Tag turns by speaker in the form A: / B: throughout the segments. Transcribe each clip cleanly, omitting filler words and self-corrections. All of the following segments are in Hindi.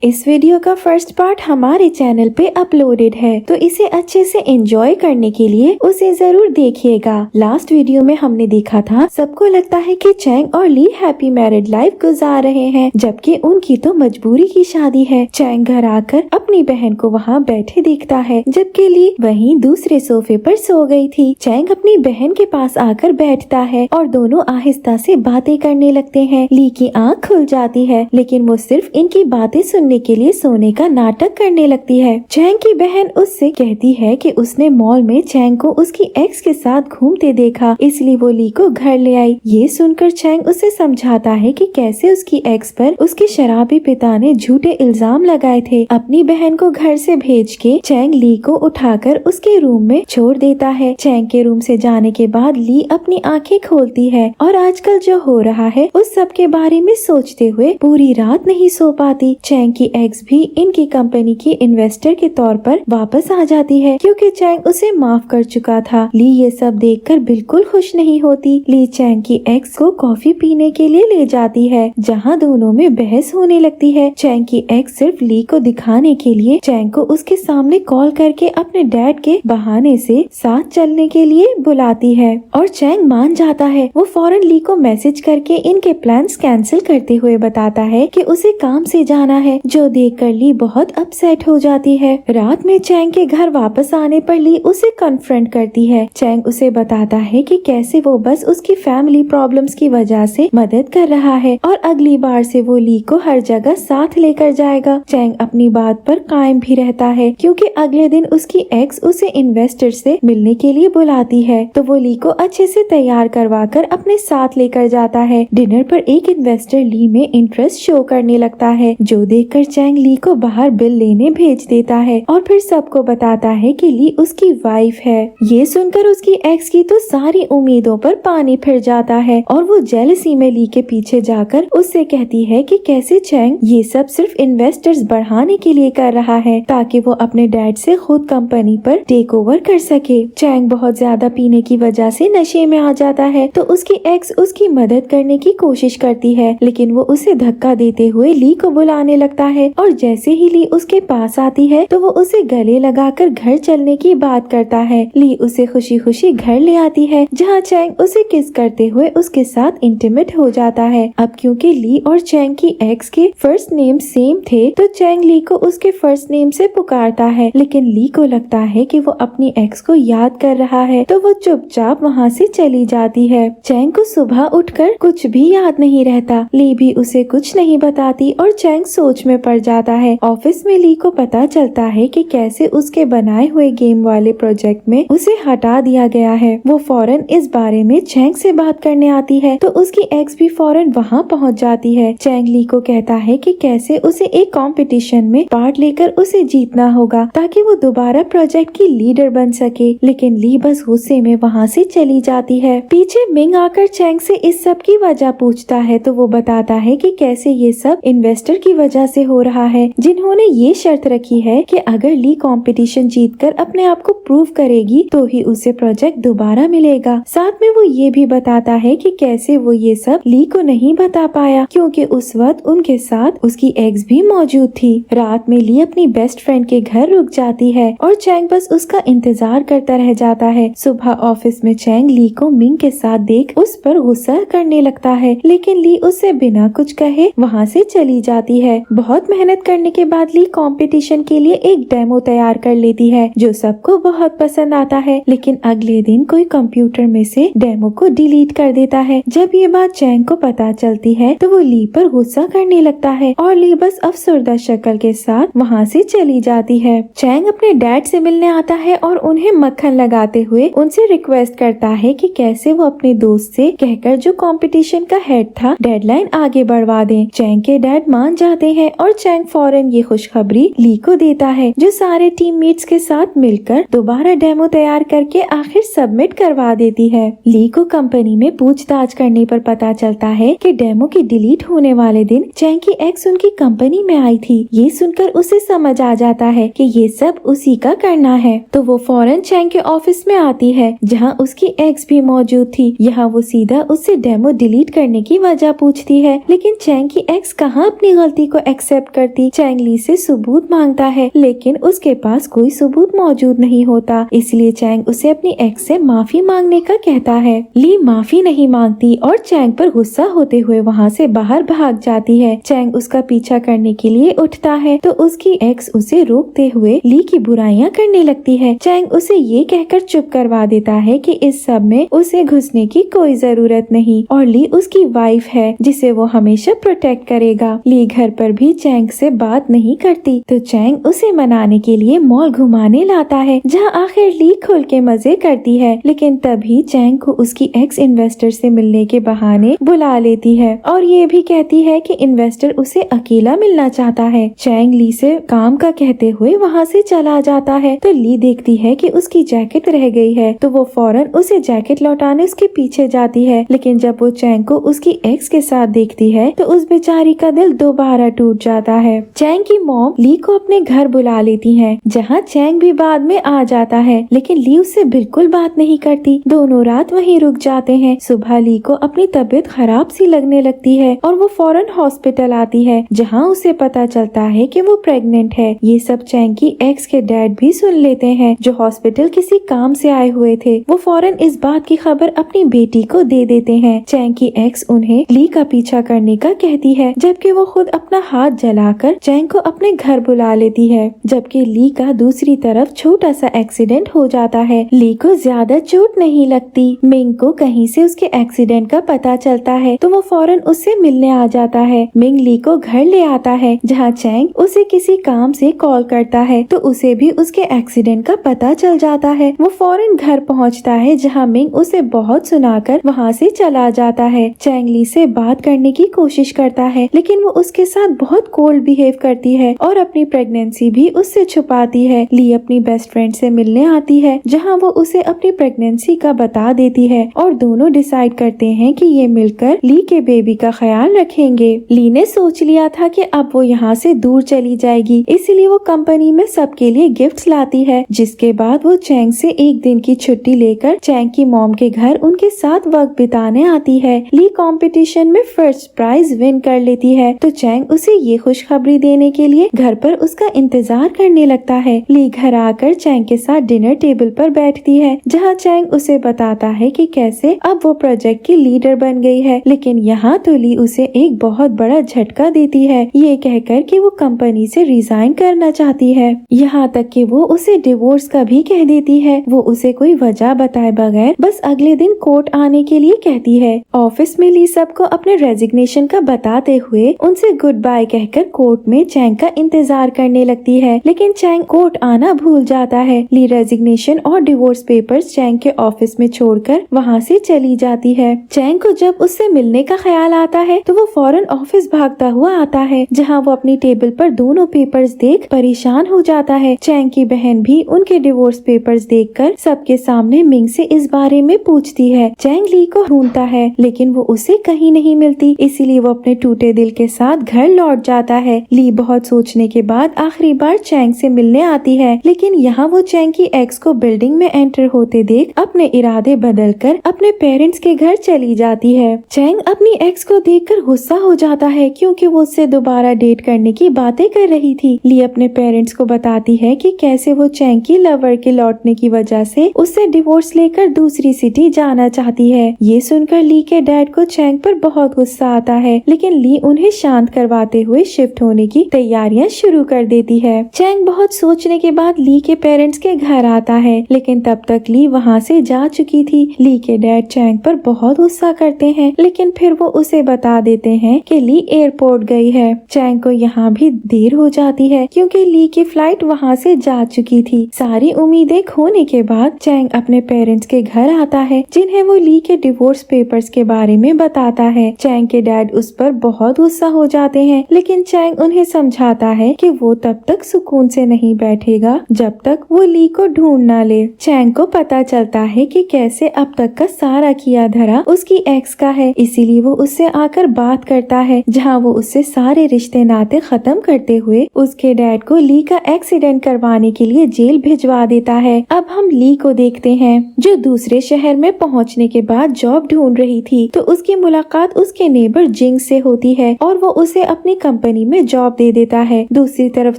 A: इस वीडियो का फर्स्ट पार्ट हमारे चैनल पे अपलोडेड है, तो इसे अच्छे से एंजॉय करने के लिए उसे जरूर देखिएगा। लास्ट वीडियो में हमने देखा था सबको लगता है कि चैंग और ली हैप्पी मैरिड लाइफ गुजार रहे हैं, जबकि उनकी तो मजबूरी की शादी है। चैंग घर आकर अपनी बहन को वहाँ बैठे देखता है, जबकि ली वहीं दूसरे सोफे पर सो गई थी। चैंग अपनी बहन के पास आकर बैठता है और दोनों आहिस्ता से बातें करने लगते हैं। ली की आँख खुल जाती है, लेकिन वो सिर्फ इनकी बातें सुनने के लिए सोने का नाटक करने लगती है। चैंग की बहन उससे कहती है कि उसने मॉल में चैंग को उसकी एक्स के साथ घूमते देखा, इसलिए वो ली को घर ले आई। ये सुनकर चैंग उसे समझाता है कि कैसे उसकी एक्स पर उसके शराबी पिता ने झूठे इल्जाम लगाए थे। अपनी बहन को घर से भेज के चैंग ली को उठाकर उसके रूम में छोड़ देता है। चैंग के रूम से जाने के बाद ली अपनी आंखें खोलती है और आजकल जो हो रहा है उस सब के बारे में सोचते हुए पूरी रात नहीं सो पाती। चैंग की एक्स भी इनकी कंपनी की इन्वेस्टर के तौर पर वापस आ जाती है, क्योंकि चैंग उसे माफ कर चुका था। ली ये सब देखकर बिल्कुल खुश नहीं होती। ली चैंग की एक्स को कॉफी पीने के लिए ले जाती है, जहां दोनों में बहस होने लगती है। चैंग की एक्स सिर्फ ली को दिखाने के लिए चैंग को उसके सामने कॉल करके अपने डैड के बहाने से साथ चलने के लिए बुलाती है और चैंग मान जाता है। वो फौरन ली को मैसेज करके इनके प्लान्स कैंसिल करते हुए बताता है कि उसे काम से जाना है, जो देखकर ली बहुत अपसेट हो जाती है। रात में चैंग के घर वापस आने पर ली उसे कन्फ्रंट करती है। चैंग उसे बताता है कि कैसे वो बस उसकी फैमिली प्रॉब्लम्स की वजह से मदद कर रहा है और अगली बार से वो ली को हर जगह साथ लेकर जाएगा। चैंग अपनी बात पर कायम भी रहता है, क्योंकि अगले दिन उसकी एक्स उसे इन्वेस्टर से मिलने के लिए बुलाती है, तो वो ली को अच्छे से तैयार करवाकर अपने साथ लेकर जाता है। डिनर पर एक इन्वेस्टर ली में इंटरेस्ट शो करने लगता है, जो देखकर चैंग ली को बाहर बिल लेने भेज देता है और फिर सबको बताता है कि ली उसकी वाइफ है। ये सुनकर उसकी एक्स की तो सारी उम्मीदों पर पानी फिर जाता है और वो जेलसी में ली के पीछे जाकर उससे कहती है कि कैसे चैंग ये सब सिर्फ इन्वेस्टर्स बढ़ाने के लिए कर रहा है, ताकि वो अपने डैड से खुद कंपनी पर टेक ओवर कर सके। चैंग बहुत ज्यादा पीने की वजह से नशे में आ जाता है, तो उसकी एक्स उसकी मदद करने की कोशिश करती है, लेकिन वो उसे धक्का देते हुए ली को बुलाने लगता है और जैसे ही ली उसके पास आती है तो वो उसे गले लगाकर घर चलने की बात करता है। ली उसे खुशी खुशी घर ले आती है, जहाँ चैंग उसे किस करते हुए उसके साथ इंटीमेट हो जाता है। अब क्योंकि ली और चैंग की एक्स के फर्स्ट नेम सेम थे, तो चैंग ली को उसके फर्स्ट नेम से पुकारता है, लेकिन ली को लगता है कि वो अपनी एक्स को याद कर रहा है, तो वो चुपचाप वहाँ से चली जाती है। चैंग को सुबह उठकर कुछ भी याद नहीं रहता। ली भी उसे कुछ नहीं बताती और चैंग सोच में पड़ जाता है। ऑफिस में ली को पता चलता है कि कैसे उसके बनाए हुए गेम वाले प्रोजेक्ट में उसे हटा दिया गया है। वो फौरन इस बारे में चैंग से बात करने आती है, तो उसकी एक्स भी फौरन वहाँ पहुँच जाती है। चैंग ली को कहता है कि कैसे उसे एक कंपटीशन में पार्ट लेकर उसे जीतना होगा, ताकि वो दोबारा प्रोजेक्ट की लीडर बन सके, लेकिन ली बस गुस्से में वहाँ से चली जाती है। पीछे मिंग आकर चैंग से इस सब की वजह पूछता है, तो वो बताता है कि कैसे ये सब इन्वेस्टर की वजह से हो रहा है, जिन्होंने ये शर्त रखी है कि अगर ली कंपटीशन जीतकर अपने आप को प्रूव करेगी तो ही उसे प्रोजेक्ट दोबारा मिलेगा। साथ में वो ये भी बताता है कि कैसे वो ये सब ली को नहीं बता पाया, क्योंकि उस वक्त उनके साथ उसकी एक्स भी मौजूद थी। रात में ली अपनी बेस्ट फ्रेंड के घर रुक जाती है और चैंग बस उसका इंतजार करता रह जाता है। सुबह ऑफिस में चैंग ली को मिंग के साथ देख उस पर गुस्सा करने लगता है, लेकिन ली उससे बिना कुछ कहे वहाँ से चली जाती है। बहुत मेहनत करने के बाद ली कंपटीशन के लिए एक डेमो तैयार कर लेती है, जो सबको बहुत पसंद आता है, लेकिन अगले दिन कोई कंप्यूटर में से डेमो को डिलीट कर देता है। जब ये बात चैंग को पता चलती है तो वो ली पर गुस्सा करने लगता है और ली बस अफसरदा शक्ल के साथ वहाँ से चली जाती है। चैंग अपने डैड से मिलने आता है और उन्हें मक्खन लगाते हुए उनसे रिक्वेस्ट करता है कि कैसे वो अपने दोस्त से कहकर जो कंपटीशन का हेड था डेडलाइन आगे बढ़वा दें। चैंग के डैड मान जाते हैं और चैंग फौरन ये खुशखबरी ली को देता है, जो सारे टीममेट्स के साथ मिलकर दोबारा डेमो तैयार करके आखिर सबमिट करवा देती है। ली को कंपनी में पूछताछ करने पर पता चलता है कि डेमो के डिलीट होने वाले दिन चैंग की एक्स उनकी कंपनी में आई थी। ये सुनकर उसे समझ आ जाता है कि ये सब उसी का करना है, तो वो फौरन चैंग के ऑफिस में आती है, जहाँ उसकी एक्स भी मौजूद थी। यहाँ वो सीधा उससे डेमो डिलीट करने की वजह पूछती है, लेकिन चैंग की एक्स कहाँ अपनी गलती को एक्सेप्ट करती। चैंग ली से सबूत मांगता है लेकिन उसके पास कोई सबूत मौजूद नहीं होता, इसलिए चैंग उसे अपनी एक्स से माफी मांगने का कहता है। ली माफी नहीं मांगती और चैंग पर गुस्सा होते हुए वहाँ से बाहर भाग जाती है। चैंग उसका पीछा करने के लिए उठता है तो उसकी एक्स उसे रोकते हुए ली की बुराइयां करने लगती है। चैंग उसे ये कहकर चुप करवा देता है कि इस सब में उसे घुसने की कोई जरूरत नहीं और ली उसकी वाइफ है जिसे वो हमेशा प्रोटेक्ट करेगा। ली घर पर भी चैंग से बात नहीं करती तो चैंग उसे मनाने के लिए मॉल घुमाने लाता है जहाँ आखिर ली खुल के मजे करती है, लेकिन तभी चैंग को उसकी एक्स इन्वेस्टर से मिलने के बहाने बुला लेती है और ये भी कहती है कि इन्वेस्टर उसे अकेला मिलना चाहता है। चैंग ली से काम का कहते हुए वहाँ से चला जाता है तो ली देखती है कि उसकी जैकेट रह गई है तो वो फौरन उसे जैकेट लौटाने उसके पीछे जाती है, लेकिन जब वो चैंग को उसकी एक्स के साथ देखती है तो उस बेचारी का दिल दोबारा टूट जाता है। चैंग की मॉम ली को अपने घर बुला लेती है जहाँ चैंग भी बाद में आ जाता है, लेकिन ली उससे बिल्कुल बात नहीं करती। दोनों रात वहीं रुक जाते हैं। सुबह ली को अपनी तबीयत खराब सी लगने लगती है और वो फौरन हॉस्पिटल आती है जहाँ उसे पता चलता है कि वो प्रेग्नेंट है। ये सब चैंग की एक्स के डैड भी सुन लेते हैं जो हॉस्पिटल किसी काम से आए हुए थे। वो फौरन इस बात की खबर अपनी बेटी को दे देते हैं। चैंग की एक्स उन्हें ली का पीछा करने का कहती है जबकि वो खुद अपना हाथ जलाकर चैंग को अपने घर बुला लेती है। जबकि ली का दूसरी तरफ छोटा सा एक्सीडेंट हो जाता है। ली को ज्यादा चोट नहीं लगती। मिंग को कहीं से उसके एक्सीडेंट का पता चलता है तो वो फौरन उससे मिलने आ जाता है। मिंग ली को घर ले आता है जहाँ चैंग उसे किसी काम से कॉल करता है तो उसे भी उसके एक्सीडेंट का पता चल जाता है। वो फौरन घर पहुँचता है जहाँ मिंग उसे बहुत सुनाकर वहाँ से चला जाता है। चैंग ली से बात करने की कोशिश करता है लेकिन वो उसके साथ बहुत कोल्ड बिहेव करती है और अपनी प्रेगनेंसी भी उससे छुपाती है। ली अपनी बेस्ट फ्रेंड से मिलने आती है जहाँ वो उसे अपनी प्रेगनेंसी का बता देती है और दोनों डिसाइड करते हैं कि ये मिलकर ली के बेबी का ख्याल रखेंगे। ली ने सोच लिया था कि अब वो यहाँ से दूर चली जाएगी, इसलिए वो कंपनी में सबके लिए गिफ्ट्स लाती है, जिसके बाद वो चैंग से एक दिन की छुट्टी लेकर चैंग की मॉम के घर उनके साथ वक्त बिताने आती है। ली कंपटीशन में फर्स्ट प्राइज विन कर लेती है तो चैंग उसे ये खुशखबरी देने के लिए घर पर उसका इंतजार करने लगता है। ली घर आकर चैंग के साथ डिनर टेबल पर बैठती है जहाँ चैंग उसे बताता है कि कैसे अब वो प्रोजेक्ट की लीडर बन गई है, लेकिन यहाँ तो ली उसे एक बहुत बड़ा झटका देती है ये कहकर कि वो कंपनी से रिजाइन करना चाहती है। यहाँ तक कि वो उसे डिवोर्स का भी कह देती है। वो उसे कोई वजह बताए बगैर बस अगले दिन कोर्ट आने के लिए कहती है। ऑफिस में ली सबको अपने रेजिग्नेशन का बताते हुए उनसे गुड बाय कहकर कोर्ट में चैंग का इंतजार करने लगती है, लेकिन चैंग कोर्ट आना भूल जाता है। ली रेजिग्नेशन और डिवोर्स पेपर्स चैंग के ऑफिस में छोड़कर वहाँ से चली जाती है। चैंग को जब उससे मिलने का ख्याल आता है तो वो फौरन ऑफिस भागता हुआ आता है जहाँ वो अपनी टेबल पर दोनों पेपर्स देख परेशान हो जाता है। चैंग की बहन भी उनके डिवोर्स पेपर्स देखकर सबके सामने मिंग से इस बारे में पूछती है। चैंग ली को ढूंढता है लेकिन वो उसे कहीं नहीं मिलती, इसीलिए वो अपने टूटे दिल के साथ घर लौट जाता है। ली बहुत सोचने के बाद आखिरी बार चैंग से मिलने आती है, लेकिन यहाँ वो चैंग की एक्स को बिल्डिंग में एंटर होते देख अपने इरादे बदलकर अपने पेरेंट्स के घर चली जाती है। चैंग अपनी एक्स को देखकर गुस्सा हो जाता है क्योंकि वो उससे दोबारा डेट करने की बातें कर रही थी। ली अपने पेरेंट्स को बताती है कि कैसे वो चैंग की लवर के लौटने की वजह से उससे डिवोर्स लेकर दूसरी सिटी जाना चाहती है। ये सुनकर ली के डैड को चैंग पर बहुत गुस्सा आता है, लेकिन ली उन्हें शांत करवाते हुए शिफ्ट होने की तैयारियां शुरू कर देती है। चैंग बहुत सोचने के बाद ली के पेरेंट्स के घर आता है, लेकिन तब तक ली वहाँ से जा चुकी थी। ली के डैड चैंग पर बहुत गुस्सा करते हैं, लेकिन फिर वो उसे बता देते हैं कि ली एयरपोर्ट गई है। चैंग को यहाँ भी देर हो जाती है क्योंकि ली की फ्लाइट वहाँ से जा चुकी थी। सारी उम्मीदें खोने के बाद चैंग अपने पेरेंट्स के घर आता है, जिन्हें वो ली के डिवोर्स पेपर्स के बारे में बताता है। चैंग के डैड उस पर बहुत गुस्सा हो जाते हैं, लेकिन चैंग उन्हें समझाता है कि वो तब तक सुकून से नहीं बैठेगा जब तक वो ली को ढूंढ ना ले। चैंग को पता चलता है कि कैसे अब तक का सारा किया धरा उसकी एक्स का है, इसीलिए वो उससे आकर बात करता है, जहाँ वो उससे सारे रिश्ते नाते खत्म करते हुए उसके डैड को ली का एक्सीडेंट करवाने के लिए जेल भिजवा देता है। अब हम ली को देखते हैं जो दूसरे शहर में पहुँचने के बाद जॉब ढूंढ रही थी, तो उसकी मुलाकात उसके नेबर जिंग से होती है और वो उसे अपनी कंपनी में जॉब दे देता है। दूसरी तरफ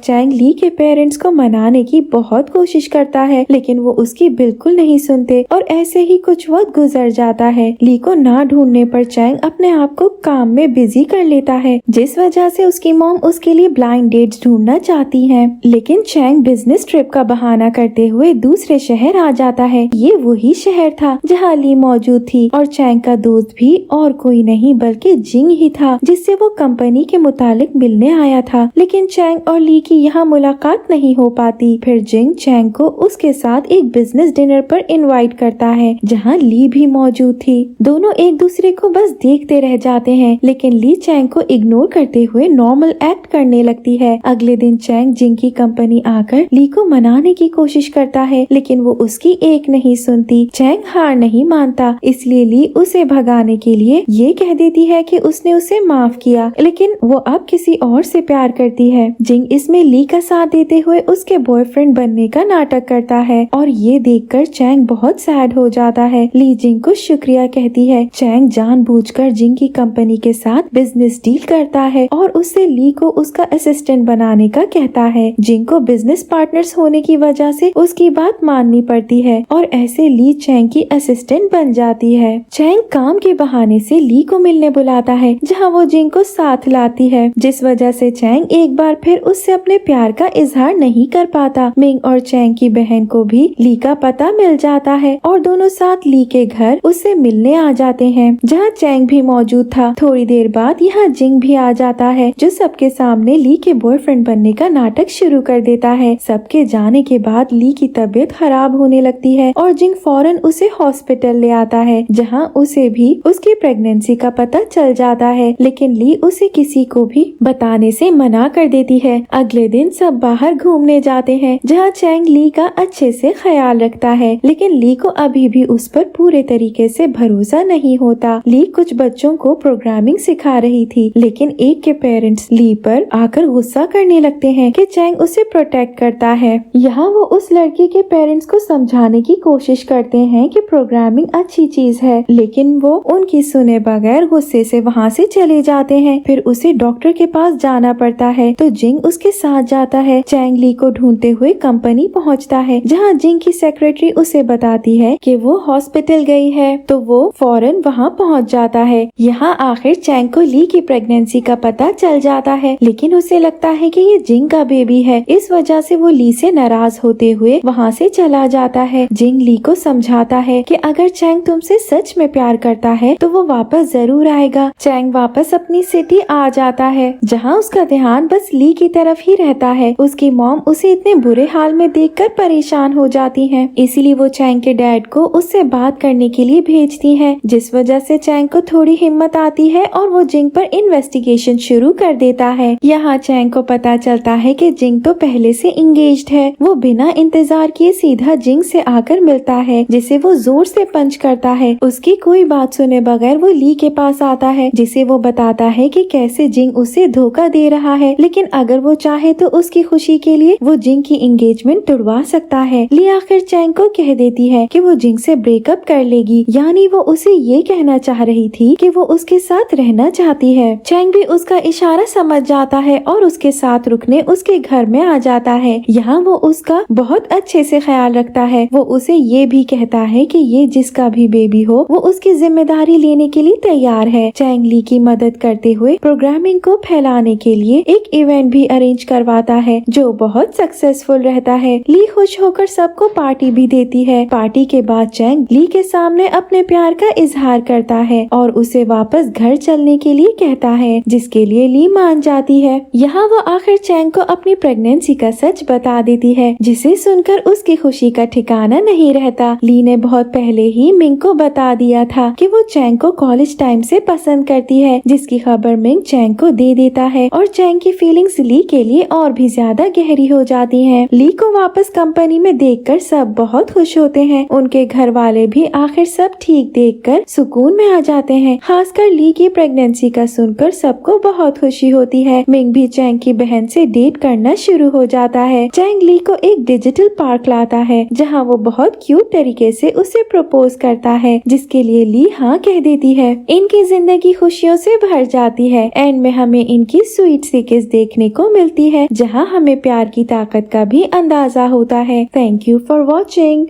A: चैंग ली के पेरेंट्स को मनाने की बहुत कोशिश करता है, लेकिन वो उसकी बिल्कुल नहीं सुनते और ऐसे ही कुछ वक्त गुजर जाता है। ली को ना ढूंढने पर चैंग अपने आप को काम में बिजी कर लेता है, जिस वजह से उसकी मॉम उसके लिए ब्लाइंड डेट्स ढूंढना चाहती है। लेकिन चैंग बिजनेस ट्रिप का बहाना करते हुए दूसरे शहर आ जाता है। ये वही शहर था जहाँ ली मौजूद थी और चैंग का दोस्त भी और कोई नहीं बल्कि जिंग ही था, जिससे वो कंपनी के मुतालिक मिलने आया था। लेकिन चैंग और ली की यहाँ मुलाकात नहीं हो पाती। फिर जिंग चैंग को उसके साथ एक बिजनेस डिनर पर इनवाइट करता है, जहाँ ली भी मौजूद थी। दोनों एक दूसरे को बस देखते रह जाते हैं, लेकिन ली चैंग को इग्नोर करते हुए नॉर्मल एक्ट करने लगती है। अगले दिन चैंग जिंग की कंपनी आकर ली को मनाने की कोशिश करता है, लेकिन वो उसकी एक नहीं सुनती। चैंग हार नहीं मानता, इसलिए ली उसे भगाने के लिए ये कह देती है कि उसने उसे माफ किया, लेकिन वो अब किसी और से प्यार करती है। जिंग इसमें ली का साथ देते हुए उसके बॉयफ्रेंड बनने का नाटक करता है और ये देखकर चैंग बहुत सैड हो जाता है। ली जिंग को शुक्रिया कहती है। चैंग जानबूझकर जिंग की कंपनी के साथ बिजनेस डील करता है और उससे ली को उसका असिस्टेंट बनाने का कहता है। जिंग को बिजनेस पार्टनर्स होने की वजह से उसकी बात माननी पड़ती है और ऐसे ली चैंग की असिस्टेंट बन जाती है। चैंग काम के बहाने से ली को मिलने बुलाता है, जहाँ वो जिंग को साथ लाती है, जिस वजह से चैंग एक बार फिर उससे अपने प्यार का इजहार नहीं कर पाता। मिंग और चैंग की बहन को भी ली का पता मिल जाता है और दोनों साथ ली के घर उससे मिलने आ जाते हैं, जहाँ चैंग भी मौजूद था। थोड़ी देर बाद यहाँ जिंग भी आ जाता है, जो सबके सामने ली के बॉयफ्रेंड बनने का नाटक शुरू कर देता है। सबके जाने के बाद ली की तबीयत खराब होने लगती है और जिंग फौरन उसे हॉस्पिटल ले आता है, जहाँ उसे भी उसकी प्रेगनेंसी का पता चल जाता है, लेकिन ली उसे किसी को भी बताने से मना कर देती है। अगले दिन सब बाहर घूमने जाते हैं, जहाँ चैंग ली का अच्छे से ख्याल रखता है, लेकिन ली को अभी भी उस पर पूरे तरीके से भरोसा नहीं होता। ली कुछ बच्चों को प्रोग्रामिंग सिखा रही थी, लेकिन एक के पेरेंट्स ली पर आकर गुस्सा करने लगते हैं कि चैंग उसे प्रोटेक्ट करता है। यहाँ वो उस लड़की के पेरेंट्स को समझाने की कोशिश करते हैं कि प्रोग्रामिंग अच्छी चीज है, लेकिन वो उनकी सुने बगैर गुस्से से वहाँ से चले जाते हैं। फिर उसे डॉक्टर के पास जाना पड़ता है, तो जिंग उसके साथ जाता है। चैंग ली को ढूंढते हुए कंपनी पहुँचता है, जहाँ जिंग की सेक्रेटरी उसे बताती है कि वो हॉस्पिटल गई है, तो वो फौरन वहाँ पहुँच जाता है। यहाँ आखिर चैंग को ली की प्रेगनेंसी का पता चल जाता है, लेकिन उसे लगता है कि ये जिंग का बेबी है। इस वजह से वो ली से नाराज होते हुए वहाँ से चला जाता है। जिंग ली को समझाता है कि अगर चैंग तुमसे सच में प्यार करता है तो वो वापस जरूर आएगा। चैंग वापस अपनी सिटी आ जाता है, जहाँ उसका ध्यान बस ली की तरफ ही रहता है। उसकी मॉम उसे इतने बुरे हाल में देखकर परेशान हो जाती है, इसीलिए वो चैंग के डैड को उससे बात करने के लिए भेजती है, जिस वजह से चैंग को थोड़ी हिम्मत आती है और वो जिंग पर इन्वेस्टिगेशन शुरू कर देता है। यहाँ चैंग को पता चलता है कि जिंग तो पहले से इंगेज्ड है। वो बिना इंतजार किए सीधा जिंग से आकर मिलता है, जिसे वो जोर से पंच करता है। उसकी कोई बात सुने बगैर वो ली के पास आता है, जिसे वो बताता है कि कैसे जिंग उसे धोखा दे रहा है, लेकिन अगर वो चाहे तो उसकी खुशी के लिए वो जिंग की एंगेजमेंट तुड़वा सकता है। ली आखिर चैंग को कह देती है कि वो जिंग से ब्रेकअप कर लेगी, यानी वो उसे ये कहना चाह रही थी कि वो उसके साथ रहना चाहती है। चैंग भी उसका इशारा समझ जाता है और उसके साथ रुकने उसके घर में आ जाता है। यहाँ वो उसका बहुत अच्छे से ख्याल रखता है। वो उसे ये भी कहता है कि ये जिसका भी बेबी हो वो उसकी जिम्मेदारी लेने के लिए तैयार है। चैंग ली की मदद करते हुए प्रोग्रामिंग को फैलाने के लिए एक इवेंट भी अरेंज करवाता है, जो बहुत सक्सेसफुल रहता है। ली खुश होकर सबको पार्टी भी देती है। पार्टी के बाद चैंग ली के सामने अपने प्यार का इजहार करता है और उसे वापस घर चलने के लिए कहता है, जिसके लिए ली मान जाती है। यहाँ वो आखिर चैंग को अपनी प्रेगनेंसी का सच बता देती है, जिसे सुनकर उसकी खुशी का ठिकाना नहीं रहता। ली ने बहुत पहले ही मिंग को बता दिया था कि वो चैंग को कॉलेज टाइम से पसंद करती है, जिसकी खबर मिंग चैंग को दे देता है और चैंग की फीलिंग्स ली के लिए और भी ज्यादा गहरी हो जाती हैं। ली को वापस कंपनी में देखकर सब बहुत खुश होते हैं। उनके घर वाले भी आखिर सब ठीक देखकर सुकून में आ जाते हैं। खासकर ली की प्रेगनेंसी का सुनकर सबको बहुत खुशी होती है। मिंग भी चैंग की बहन से डेट करना शुरू हो जाता है। चैंग ली को एक डिजिटल पार्क लाता है, जहाँ वो बहुत क्यूट तरीके से उसे प्रपोज करता है, जिसके लिए ली हाँ कह देती है। इनकी जिंदगी खुशियों से भर जाती है। एंड में हमें हमें इनकी स्वीट सी किस देखने को मिलती है, जहाँ हमें प्यार की ताकत का भी अंदाजा होता है। Thank you for watching.